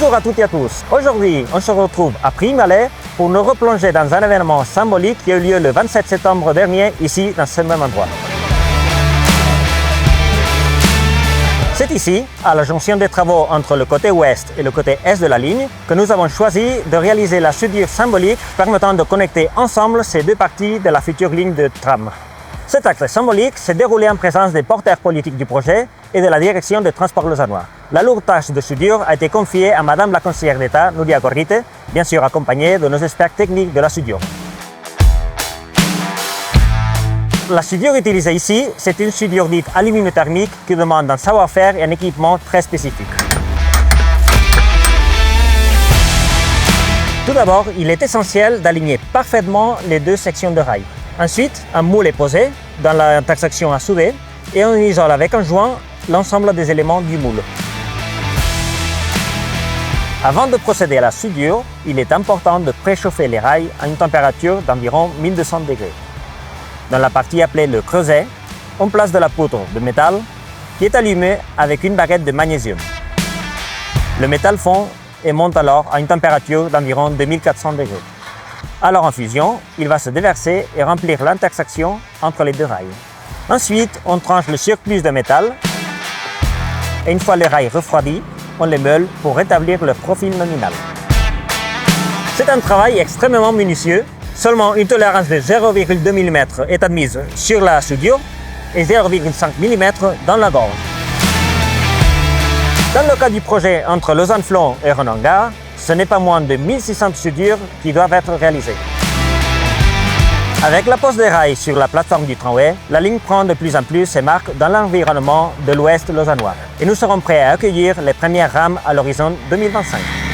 Bonjour à toutes et à tous. Aujourd'hui, on se retrouve à Prix-Malais pour nous replonger dans un événement symbolique qui a eu lieu le 27 septembre dernier, ici, dans ce même endroit. C'est ici, à la jonction des travaux entre le côté ouest et le côté est de la ligne, que nous avons choisi de réaliser la soudure symbolique permettant de connecter ensemble ces deux parties de la future ligne de tram. Cet acte symbolique s'est déroulé en présence des porteurs politiques du projet et de la direction des transports lausannois. La lourde tâche de soudure a été confiée à Madame la conseillère d'État, Nuria Gorrite, bien sûr accompagnée de nos experts techniques de la soudure. La soudure utilisée ici, c'est une soudure dite aluminothermique qui demande un savoir-faire et un équipement très spécifique. Tout d'abord, il est essentiel d'aligner parfaitement les deux sections de rail. Ensuite, un moule est posé dans l'intersection à souder et on isole avec un joint l'ensemble des éléments du moule. Avant de procéder à la soudure, il est important de préchauffer les rails à une température d'environ 1200 degrés. Dans la partie appelée le creuset, on place de la poudre de métal qui est allumée avec une baguette de magnésium. Le métal fond et monte alors à une température d'environ 2400 degrés. Alors en fusion, il va se déverser et remplir l'intersection entre les deux rails. Ensuite, on tranche le surplus de métal et une fois les rails refroidis, on les meule pour rétablir leur profil nominal. C'est un travail extrêmement minutieux. Seulement une tolérance de 0,2 mm est admise sur la soudure et 0,5 mm dans la gorge. Dans le cas du projet entre Lausanne-Flon et Renan-Gare, ce n'est pas moins de 1600 soudures qui doivent être réalisées. Avec la pose des rails sur la plateforme du tramway, la ligne prend de plus en plus ses marques dans l'environnement de l'ouest lausannois et nous serons prêts à accueillir les premières rames à l'horizon 2025.